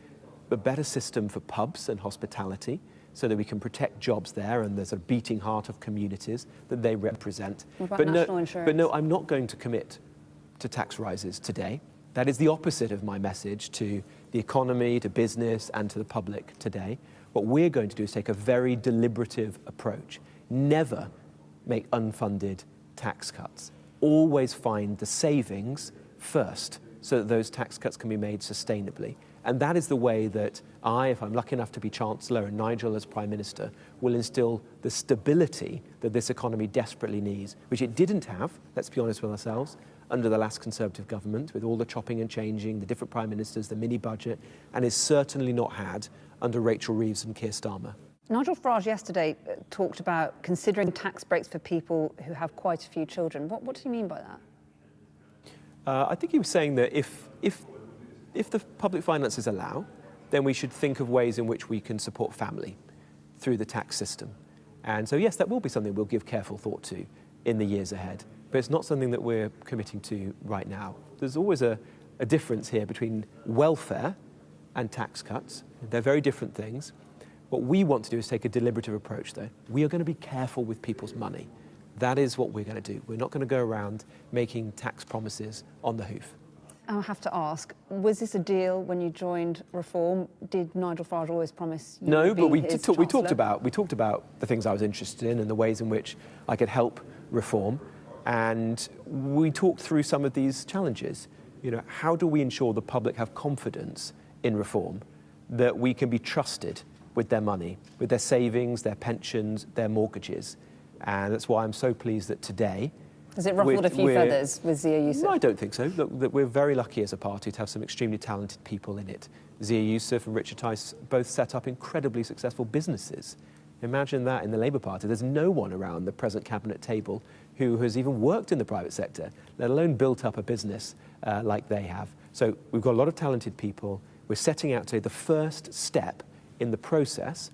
a better system for pubs and hospitality, so that we can protect jobs there and the sort of beating heart of communities that they represent. What about national insurance? But no, I'm not going to commit to tax rises today. That is the opposite of my message to the economy, to business and to the public today. What we're going to do is take a very deliberative approach. Never make unfunded tax cuts. Always find the savings first so that those tax cuts can be made sustainably. And that is the way that I, if I'm lucky enough to be Chancellor and Nigel as Prime Minister, will instill the stability that this economy desperately needs, which it didn't have, let's be honest with ourselves, under the last Conservative government, with all the chopping and changing, the different Prime Ministers, the mini-budget, and is certainly not had under Rachel Reeves and Keir Starmer. Nigel Farage yesterday talked about considering tax breaks for people who have quite a few children. What do you mean by that? I think he was saying that if the public finances allow, then we should think of ways in which we can support family through the tax system. And so, yes, that will be something we'll give careful thought to in the years ahead. But it's not something that we're committing to right now. There's always a difference here between welfare and tax cuts. They're very different things. What we want to do is take a deliberative approach, though. We are going to be careful with people's money. That is what we're going to do. We're not going to go around making tax promises on the hoof. I have to ask, was this a deal when you joined Reform? Did Nigel Farage always promise you No, would be but we his talked Chancellor? about the things I was interested in and the ways in which I could help Reform, and we talked through some of these challenges. How do we ensure the public have confidence in Reform, that we can be trusted with their money, with their savings, their pensions, their mortgages? And that's why I'm so pleased that today. Has it ruffled a few feathers with Zia Youssef? No, I don't think so. Look, that we're very lucky as a party to have some extremely talented people in it. Zia Youssef and Richard Tice both set up incredibly successful businesses. Imagine that in the Labour Party. There's no one around the present cabinet table who has even worked in the private sector, let alone built up a business like they have. So we've got a lot of talented people. We're setting out today the first step in the process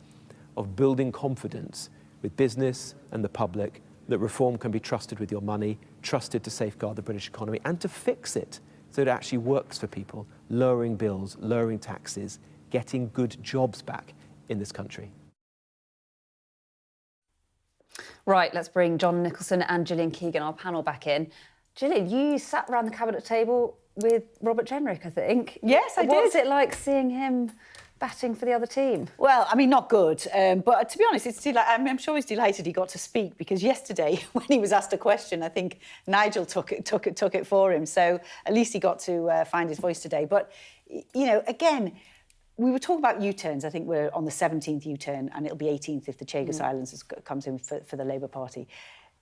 of building confidence with business and the public that reform can be trusted with your money, trusted to safeguard the British economy and to fix it so it actually works for people, lowering bills, lowering taxes, getting good jobs back in this country. Right, let's bring John Nicholson and Gillian Keegan, our panel, back in. Gillian, you sat around the cabinet table with Robert Jenrick, I think. Yes, I did. What was it like seeing him batting for the other team? Well, I mean, not good. But to be honest, I'm sure he's delighted he got to speak, because yesterday, when he was asked a question, I think Nigel took it for him. So at least he got to find his voice today. But, you know, again, we were talking about U-turns. I think we're on the 17th U-turn, and it'll be 18th if the Chagos Islands comes in for the Labour Party.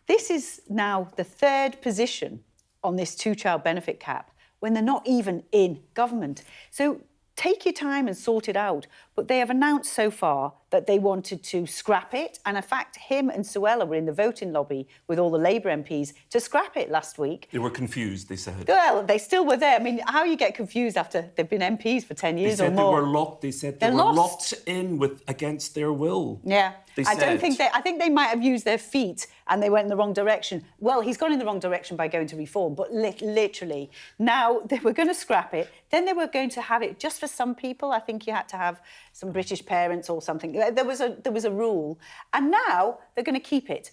This is now the third position on this two-child benefit cap when they're not even in government. So take your time and sort it out. But they have announced so far that they wanted to scrap it. And in fact, him and Suella were in the voting lobby with all the Labour MPs to scrap it last week. They were confused, they said. Well, they still were there. I mean, how you get confused after they've been MPs for 10 years or more? They said they were locked. They said they were locked in against their will. Yeah. I think they might have used their feet and they went in the wrong direction. Well, he's gone in the wrong direction by going to reform, but literally. Now, they were going to scrap it. Then they were going to have it just for some people. I think you had to have some British parents or something. There was a rule. And now they're going to keep it.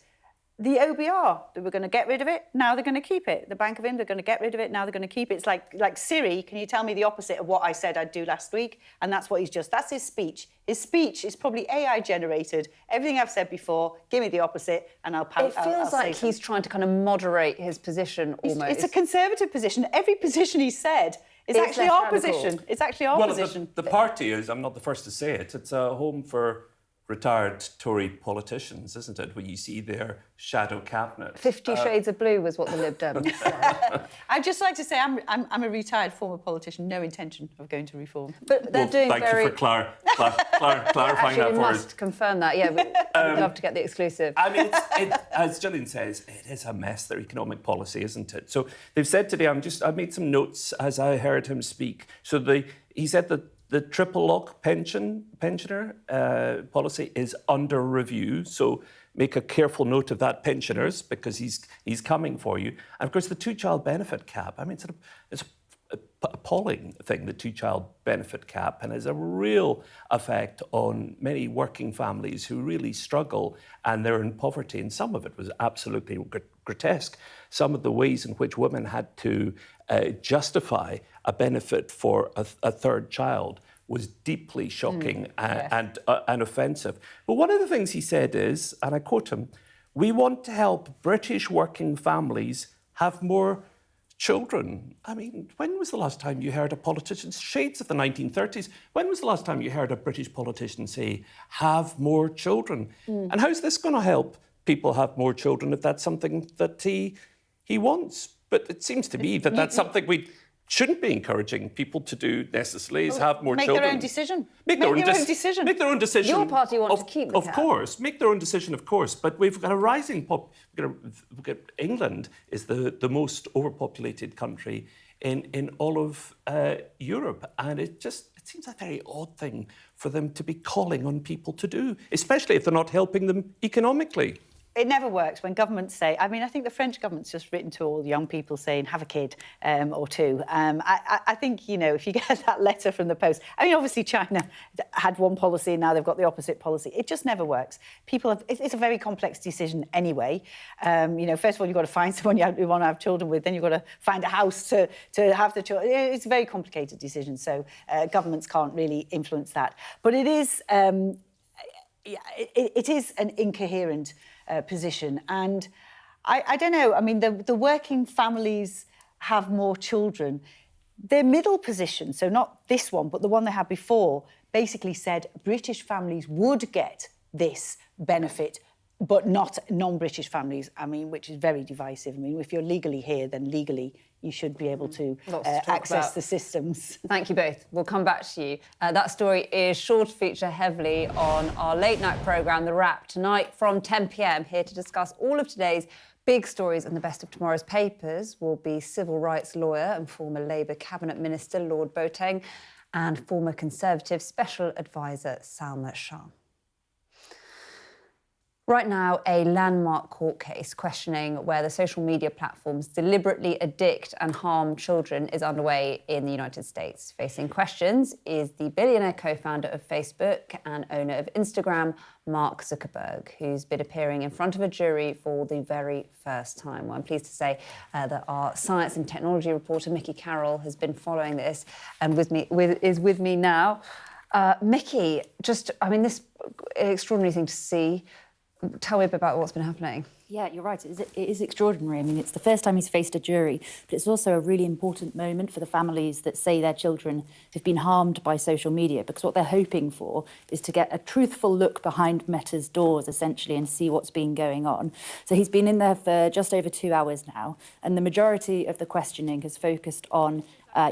The OBR, they were going to get rid of it, now they're going to keep it. The Bank of England, they're going to get rid of it, now they're going to keep it. It's like Siri, can you tell me the opposite of what I said I'd do last week? And that's what that's his speech. His speech is probably AI generated. Everything I've said before, give me the opposite and I'll It feels like he's trying to kind of moderate his position almost. It's a conservative position. Every position he said is actually our position. It's actually our position. The party is, I'm not the first to say it, it's a home for retired Tory politicians, isn't it, where you see their shadow cabinet. 50 Shades of Blue was what the Lib Dems said. I'd just like to say I'm a retired former politician, no intention of going to reform. But they're doing thank you for clarifying that for us. You must confirm that, yeah. We'd love to get the exclusive. I mean, as Gillian says, it is a mess, their economic policy, isn't it? So they've said today, I made some notes as I heard him speak. So he said that the triple lock pensioner policy is under review. So make a careful note of that, pensioners, because he's coming for you. And of course, the two-child benefit cap. I mean, it's an appalling thing, the two-child benefit cap, and has a real effect on many working families who really struggle and they're in poverty. And some of it was absolutely grotesque. Some of the ways in which women had to justify a benefit for a third child was deeply shocking and offensive. But one of the things he said is, and I quote him, "We want to help British working families have more children." I mean, when was the last time you heard a politician, shades of the 1930s, when was the last time you heard a British politician say, have more children? And how's this going to help people have more children if that's something that he wants? But it seems to me that that's something we shouldn't be encouraging people to do necessarily, is have more children. Make their own decision. Make their own decision. Your party wants to keep the cap. Of course, make their own decision, of course. But we've got a rising England is the most overpopulated country in all of Europe, and it seems a very odd thing for them to be calling on people to do, especially if they're not helping them economically. It never works when governments say, I mean, I think the French government's just written to all the young people saying, have a kid or two. I think, you know, if you get that letter from the post, I mean, obviously China had one policy and now they've got the opposite policy. It just never works. It's a very complex decision anyway. You know, first of all, you've got to find someone you want to have children with, then you've got to find a house to have the children. It's a very complicated decision, so governments can't really influence that. But it is, it is an incoherent position. And I don't know, I mean, the working families have more children. Their middle position, so not this one, but the one they had before, basically said British families would get this benefit, but not non-British families, I mean, which is very divisive. I mean, if you're legally here, then legally you should be able to access the systems. Thank you both. We'll come back to you. That story is sure to feature heavily on our late night programme, The Wrap, tonight from 10 p.m, here to discuss all of today's Big stories in the best of tomorrow's papers will be civil rights lawyer and former Labour Cabinet Minister Lord Boateng and former Conservative Special Advisor Salma Shah. Right now, a landmark court case questioning whether social media platforms deliberately addict and harm children is underway in the United States. Facing questions is the billionaire co-founder of Facebook and owner of Instagram, Mark Zuckerberg, who's been appearing in front of a jury for the very first time. Well, I'm pleased to say that our science and technology reporter, Mickey Carroll, has been following this and is with me now. Mickey, this extraordinary thing to see. Tell me a bit about what's been happening. Yeah, you're right. It is extraordinary. I mean, it's the first time he's faced a jury, but it's also a really important moment for the families that say their children have been harmed by social media, because what they're hoping for is to get a truthful look behind Meta's doors, essentially, and see what's been going on. So he's been in there for just over 2 hours now, and the majority of the questioning has focused on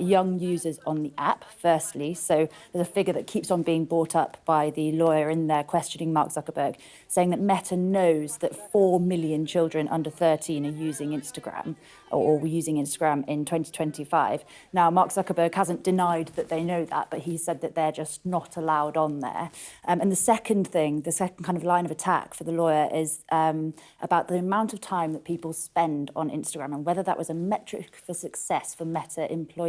young users on the app, firstly. So there's a figure that keeps on being brought up by the lawyer in there questioning Mark Zuckerberg, saying that Meta knows that 4 million children under 13 are using Instagram or were using Instagram in 2025. Now, Mark Zuckerberg hasn't denied that they know that, but he said that they're just not allowed on there. And the second kind of line of attack for the lawyer is about the amount of time that people spend on Instagram and whether that was a metric for success for Meta employees.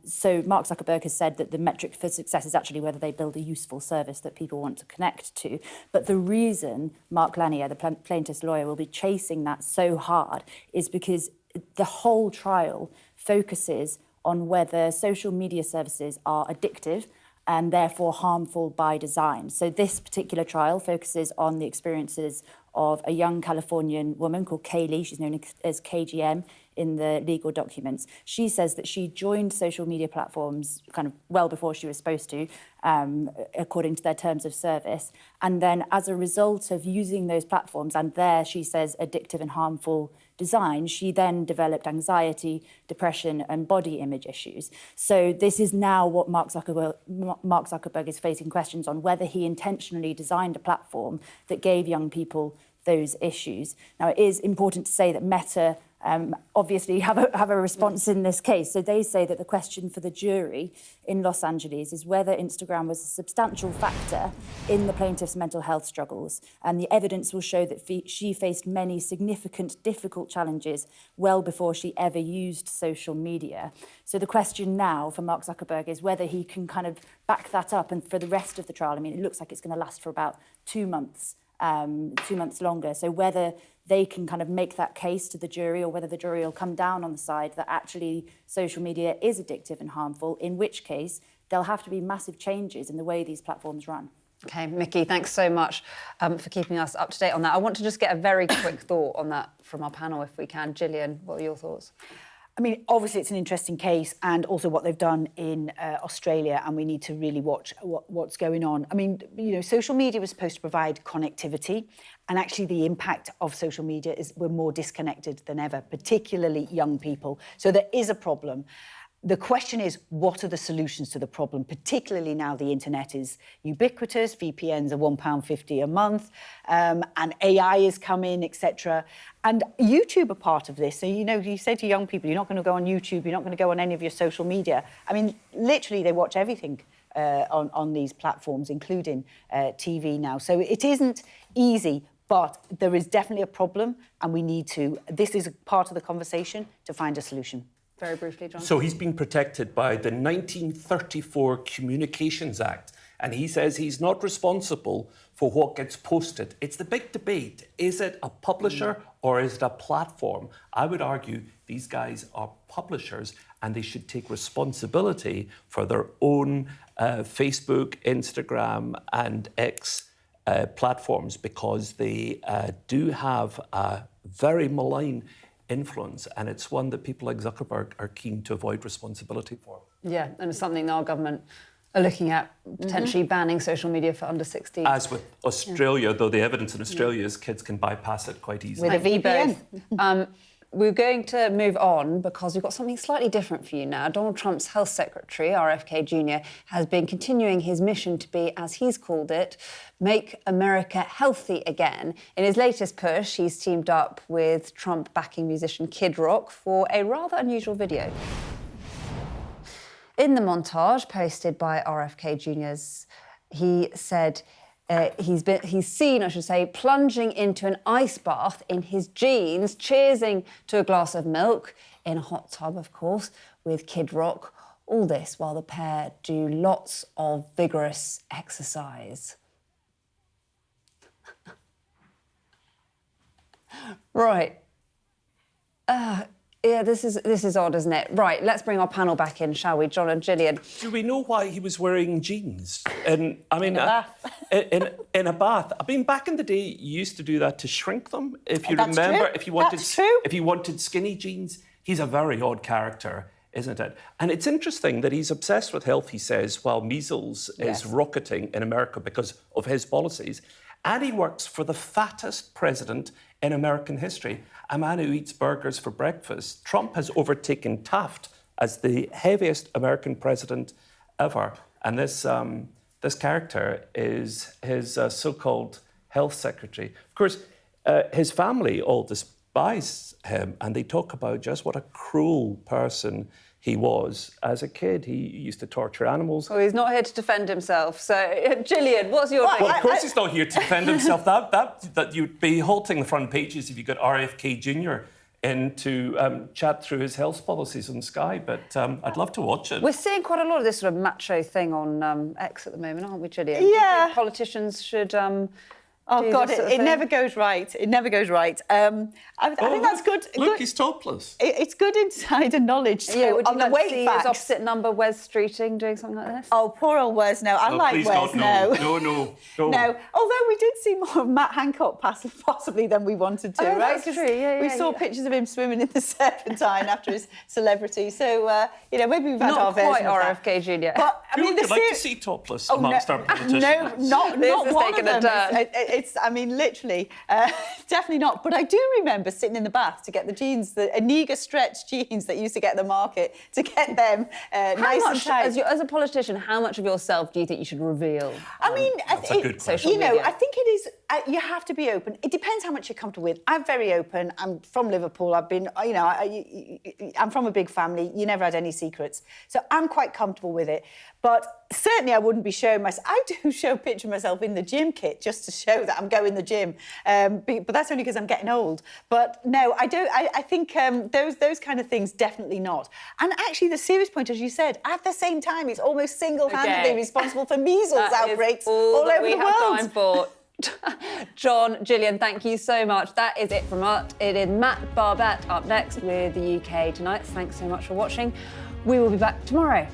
So Mark Zuckerberg has said that the metric for success is actually whether they build a useful service that people want to connect to. But the reason Mark Lanier, the plaintiff's lawyer, will be chasing that so hard is because the whole trial focuses on whether social media services are addictive and therefore harmful by design. So this particular trial focuses on the experiences of a young Californian woman called Kaylee. She's known as KGM in the legal documents. She says that she joined social media platforms kind of well before she was supposed to, according to their terms of service. And then as a result of using those platforms and their, she says, addictive and harmful design, she then developed anxiety, depression and body image issues. So this is now what Mark Zuckerberg is facing questions on, whether he intentionally designed a platform that gave young people those issues. Now, it is important to say that Meta obviously have a response in this case. So they say that the question for the jury in Los Angeles is whether Instagram was a substantial factor in the plaintiff's mental health struggles. And the evidence will show that she faced many significant, difficult challenges well before she ever used social media. So the question now for Mark Zuckerberg is whether he can kind of back that up. And for the rest of the trial, I mean, it looks like it's going to last for about 2 months. 2 months longer. So whether they can kind of make that case to the jury or whether the jury will come down on the side that actually social media is addictive and harmful, in which case there'll have to be massive changes in the way these platforms run. OK, Mickey, thanks so much for keeping us up to date on that. I want to just get a very quick thought on that from our panel, if we can. Gillian, what are your thoughts? I mean, obviously it's an interesting case, and also what they've done in Australia, and we need to really watch what's going on. I mean, you know, social media was supposed to provide connectivity, and actually the impact of social media is we're more disconnected than ever, particularly young people. So there is a problem. The question is, what are the solutions to the problem, particularly now the internet is ubiquitous, VPNs are £1.50 a month, and AI is coming, etc. And YouTube are part of this. So, you know, you say to young people, you're not going to go on YouTube, you're not going to go on any of your social media. I mean, literally, they watch everything on these platforms, including TV now. So it isn't easy, but there is definitely a problem, and we need to, this is part of the conversation, to find a solution. Very briefly, John. So he's been protected by the 1934 Communications Act, and he says he's not responsible for what gets posted. It's the big debate. Is it a publisher or is it a platform? I would argue these guys are publishers and they should take responsibility for their own Facebook, Instagram and X platforms, because they do have a very malign influence, and it's one that people like Zuckerberg are keen to avoid responsibility for. Yeah, and it's something our government are looking at, potentially banning social media for under 16. As with Australia, though the evidence in Australia is kids can bypass it quite easily. With a VPN. we're going to move on because we've got something slightly different for you now. Donald Trump's health secretary, RFK Jr., has been continuing his mission to be, as he's called it, make America healthy again. In his latest push, he's teamed up with Trump-backing musician Kid Rock for a rather unusual video. In the montage posted by RFK Jr.'s, he said he's seen, I should say, plunging into an ice bath in his jeans, cheersing to a glass of milk in a hot tub, of course, with Kid Rock. All this while the pair do lots of vigorous exercise. Right. Yeah, this is odd, isn't it? Right, let's bring our panel back in, shall we, John and Gillian? Do we know why he was wearing jeans? In a bath. in a bath. I mean, back in the day, you used to do that to shrink them. If you remember, if you wanted skinny jeans, he's a very odd character, isn't it? And it's interesting that he's obsessed with health, he says, while measles is rocketing in America because of his policies. And he works for the fattest president in American history, a man who eats burgers for breakfast. Trump has overtaken Taft as the heaviest American president ever. And this character is his so-called health secretary. Of course, his family all despise him, and they talk about just what a cruel person he was. As a kid, he used to torture animals. Well, he's not here to defend himself. So, Gillian, what's your thing? Well, of course he's not here to defend himself. That you'd be halting the front pages if you got RFK Jr. in to chat through his health policies on Sky, but I'd love to watch it. We're seeing quite a lot of this sort of macho thing on X at the moment, aren't we, Gillian? Yeah. Do you think politicians should... Oh, God, it never goes right. It never goes right. I think that's good. Look, he's topless. It's good insider knowledge. So would you on the like weight to see facts, his opposite number, Wes Streeting, doing something like this? Oh, poor old Wes. No, I like please Wes. God, no. No. No. Although we did see more of Matt Hancock possibly than we wanted to, Oh, right? that's true. Yeah, we saw pictures of him swimming in the Serpentine after his celebrity. So, maybe we've had our version of that. Not quite RFK Jr. But, I mean, Would you like to see topless amongst our politicians? No, not one of them. It's I mean, literally, definitely not. But I do remember sitting in the bath to get the jeans, the Aniga stretch jeans that used to get at the market, to get them nice and tight. As a politician, how much of yourself do you think you should reveal? I mean, that's a good question. I think it is. You have to be open. It depends how much you're comfortable with. I'm very open. I'm from Liverpool. I've been, I'm from a big family. You never had any secrets, so I'm quite comfortable with it. But certainly, I wouldn't be showing myself. I do show a picture of myself in the gym kit just to show that I'm going to the gym. But that's only because I'm getting old. But no, I don't. I think those kind of things definitely not. And actually, the serious point, as you said, at the same time, it's almost single-handedly responsible for measles outbreaks all over the world. Have time for. John, Gillian, thank you so much. That is it from us. It is Matt Barbette up next with the UK Tonight. Thanks so much for watching. We will be back tomorrow.